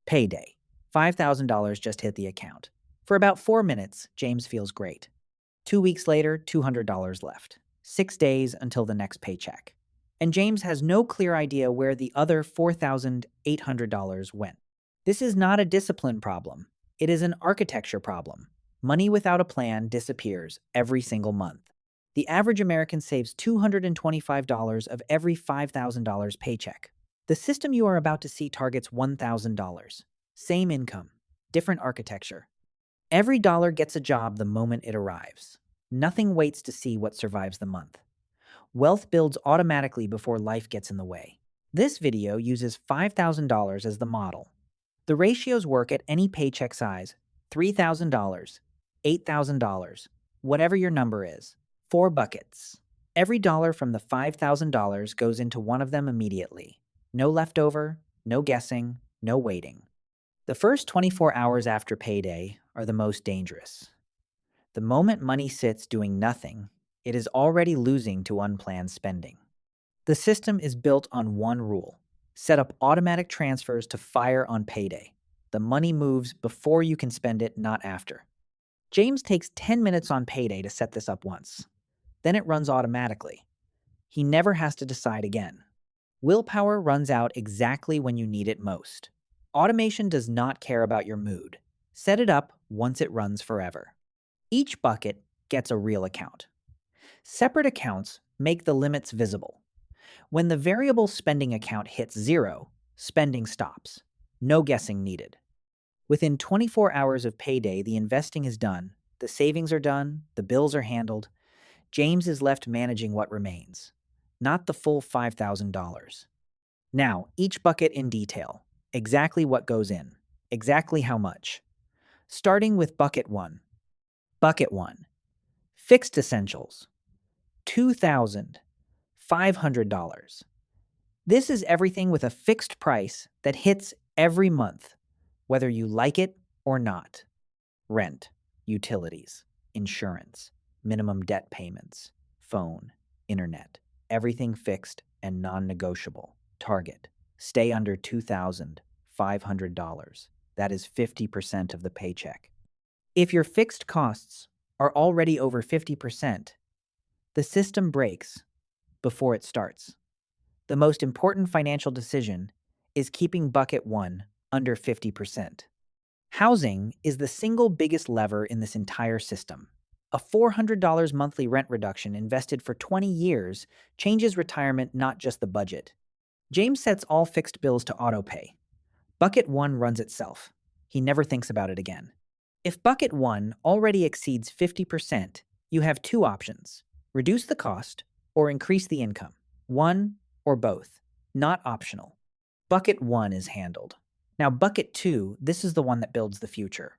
Payday. $5,000 just hit the account. For about 4 minutes, James feels great. 2 weeks later, $200 left. 6 days until the next paycheck. And James has no clear idea where the other $4,800 went. This is not a discipline problem. It is an architecture problem. Money without a plan disappears every single month. The average American saves $225 of every $5,000 paycheck. The system you are about to see targets $1,000. Same income, different architecture. Every dollar gets a job the moment it arrives. Nothing waits to see what survives the month. Wealth builds automatically before life gets in the way. This video uses $5,000 as the model. The ratios work at any paycheck size: $3,000, $8,000, whatever your number is. 4 buckets. Every dollar from the $5,000 goes into one of them immediately. No leftover, no guessing, no waiting. The first 24 hours after payday are the most dangerous. The moment money sits doing nothing, it is already losing to unplanned spending. The system is built on one rule: set up automatic transfers to fire on payday. The money moves before you can spend it, not after. James takes 10 minutes on payday to set this up once. Then it runs automatically. He never has to decide again. Willpower runs out exactly when you need it most. Automation does not care about your mood. Set it up once it runs forever. Each bucket gets a real account. Separate accounts make the limits visible. When the variable spending account hits 0, spending stops. No guessing needed. Within 24 hours of payday, the investing is done, the savings are done, the bills are handled. James is left managing what remains, not the full $5,000. Now, each bucket in detail. Exactly what goes in. Exactly how much. Starting with Bucket 1. Bucket 1. Fixed Essentials. $2,500. This is everything with a fixed price that hits every month, whether you like it or not. Rent, utilities, insurance, minimum debt payments, phone, internet, everything fixed and non-negotiable. Target: stay under $2,500. That is 50% of the paycheck. If your fixed costs are already over 50%, the system breaks before it starts. The most important financial decision is keeping Bucket 1 under 50%. Housing is the single biggest lever in this entire system. A $400 monthly rent reduction invested for 20 years changes retirement, not just the budget. James sets all fixed bills to autopay. Bucket 1 runs itself. He never thinks about it again. If Bucket 1 already exceeds 50%, you have two options: reduce the cost or increase the income. One or both. Not optional. Bucket 1 is handled. Now Bucket 2, this is the one that builds the future.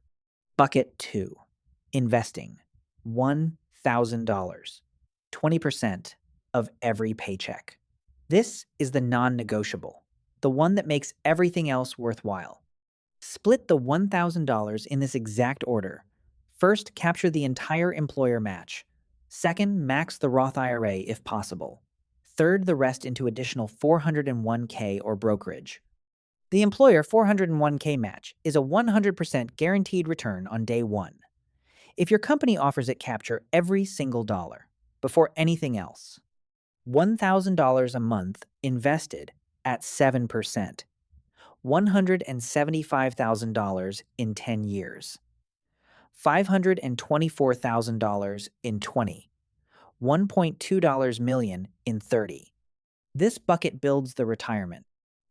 Bucket 2. Investing. $1,000. 20% of every paycheck. This is the non-negotiable, the one that makes everything else worthwhile. Split the $1,000 in this exact order. First, capture the entire employer match. Second, max the Roth IRA if possible. Third, the rest into additional 401k or brokerage. The employer 401k match is a 100% guaranteed return on day one. If your company offers it, capture every single dollar before anything else. $1,000 a month invested at 7%. $175,000 in 10 years. $524,000 in 20. $1.2 million in 30. This bucket builds the retirement.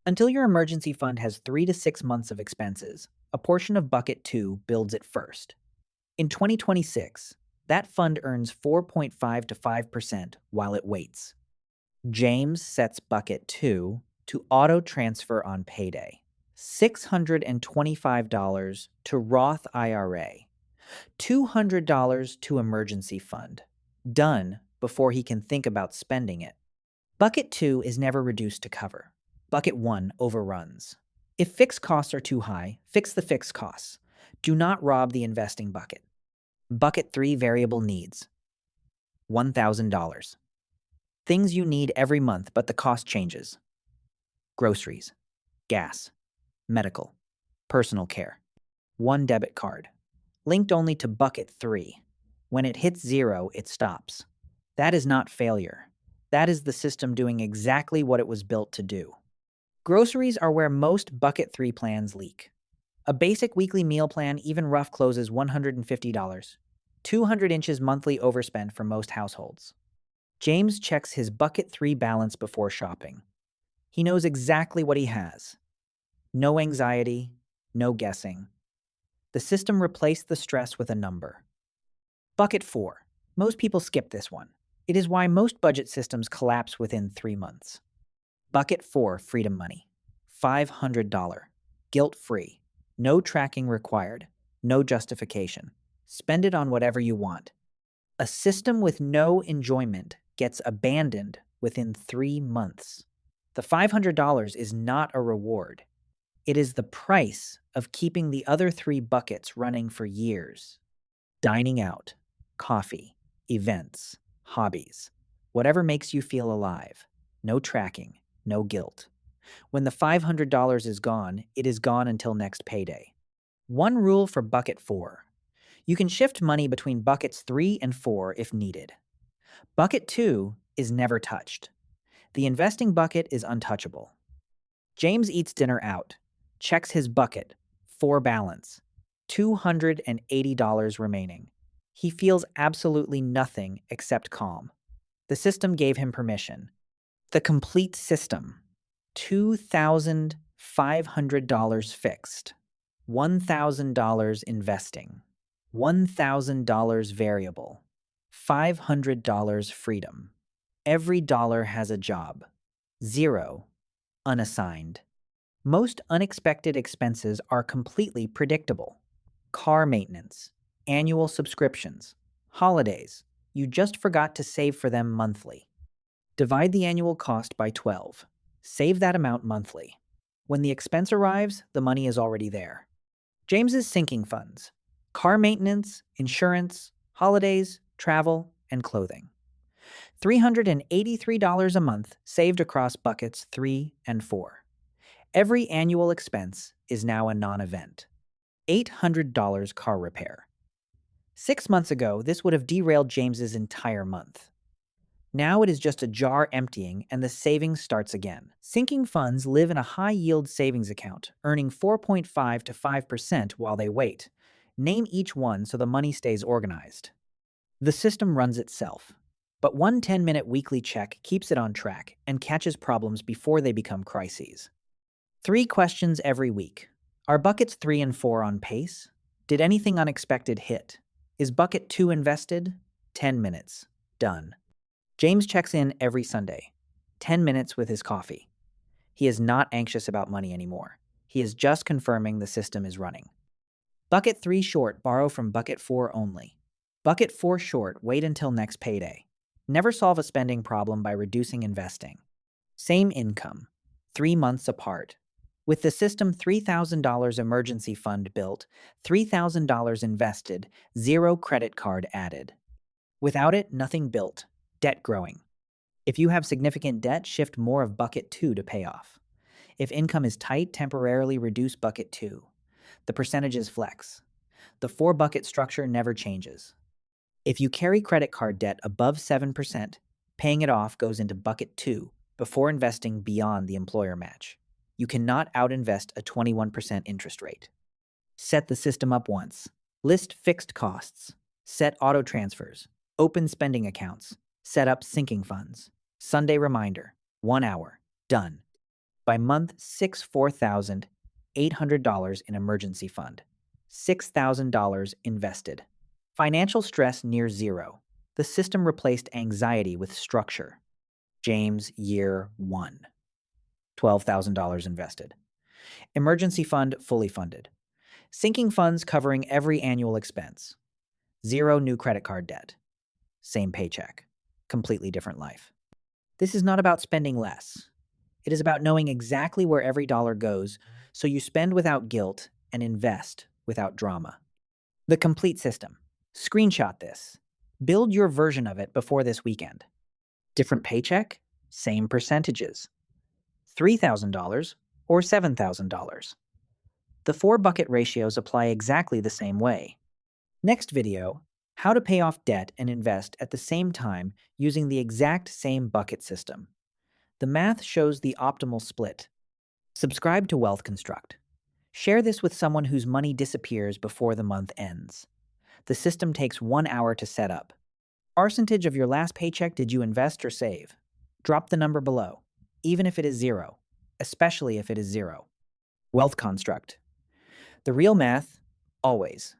Until your emergency fund has 3 to 6 months of expenses, a portion of Bucket 2 builds it first. In 2026, that fund earns 4.5 to 5% while it waits. James sets Bucket 2 to auto-transfer on payday. $625 to Roth IRA. $200 to emergency fund. Done before he can think about spending it. Bucket 2 is never reduced to cover. Bucket 1 overruns. If fixed costs are too high, fix the fixed costs. Do not rob the investing bucket. Bucket 3 variable needs. $1,000. Things you need every month, but the cost changes. Groceries, gas, medical, Personal care. One debit card. Linked only to bucket 3. When it hits 0, it stops. That is not failure. That is the system doing exactly what it was built to do. Groceries are where most bucket 3 plans leak. A basic weekly meal plan, even rough, closes $150. 200 inches monthly overspend for most households. James checks his bucket 3 balance before shopping. He knows exactly what he has. No anxiety, no guessing. The system replaced the stress with a number. Bucket 4. Most people skip this one. It is why most budget systems collapse within 3 months. Bucket 4, freedom money. $500. Guilt-free. No tracking required. No justification. Spend it on whatever you want. A system with no enjoyment gets abandoned within 3 months. The $500 is not a reward. It is the price of keeping the other 3 buckets running for years. Dining out, coffee, events, hobbies, whatever makes you feel alive. No tracking, no guilt. When the $500 is gone, it is gone until next payday. One rule for bucket 4. You can shift money between buckets 3 and 4 if needed. Bucket 2 is never touched. The investing bucket is untouchable. James eats dinner out, checks his bucket, 4 balance, $280 remaining. He feels absolutely nothing except calm. The system gave him permission. The complete system. $2,500 fixed. $1,000 investing. $1,000 variable. $500 freedom. Every dollar has a job. 0 unassigned. Most unexpected expenses are completely predictable. Car maintenance, annual subscriptions, holidays. You just forgot to save for them monthly. Divide the annual cost by 12. Save that amount monthly. When the expense arrives, the money is already there. James's sinking funds: car maintenance, insurance, holidays, travel, and clothing. $383 a month saved across buckets 3 and 4. Every annual expense is now a non-event. $800 car repair. 6 months ago, this would have derailed James's entire month. Now it is just a jar emptying and the savings starts again. Sinking funds live in a high-yield savings account, earning 4.5 to 5% while they wait. Name each one so the money stays organized. The system runs itself, but one 10-minute weekly check keeps it on track and catches problems before they become crises. 3 questions every week. Are buckets 3 and 4 on pace? Did anything unexpected hit? Is bucket 2 invested? 10 minutes. Done. James checks in every Sunday. 10 minutes with his coffee. He is not anxious about money anymore. He is just confirming the system is running. Bucket 3 short, borrow from bucket 4 only. Bucket 4 short, wait until next payday. Never solve a spending problem by reducing investing. Same income, 3 months apart. With the system $3,000 emergency fund built, $3,000 invested, 0 credit card added. Without it, nothing built. Debt growing. If you have significant debt, shift more of bucket 2 to pay off. If income is tight, temporarily reduce bucket 2. The percentages flex. The 4-bucket structure never changes. If you carry credit card debt above 7%, paying it off goes into bucket 2 before investing beyond the employer match. You cannot outinvest a 21% interest rate. Set the system up once. List fixed costs. Set auto transfers. Open spending accounts. Set up sinking funds. Sunday reminder. 1 hour. Done. By month 6, $4,800 in emergency fund. $6,000 invested. Financial stress near 0. The system replaced anxiety with structure. James, year 1. $12,000 invested. Emergency fund fully funded. Sinking funds covering every annual expense. 0 new credit card debt. Same paycheck. Completely different life. This is not about spending less. It is about knowing exactly where every dollar goes so you spend without guilt and invest without drama. The complete system. Screenshot this. Build your version of it before this weekend. Different paycheck? Same percentages. $3,000 or $7,000. The 4 bucket ratios apply exactly the same way. Next video, how to pay off debt and invest at the same time using the exact same bucket system. The math shows the optimal split. Subscribe to Wealth Construct. Share this with someone whose money disappears before the month ends. The system takes 1 hour to set up. Percentage of your last paycheck did you invest or save? Drop the number below, even if it is 0, especially if it is 0. Wealth Construct. The real math, always.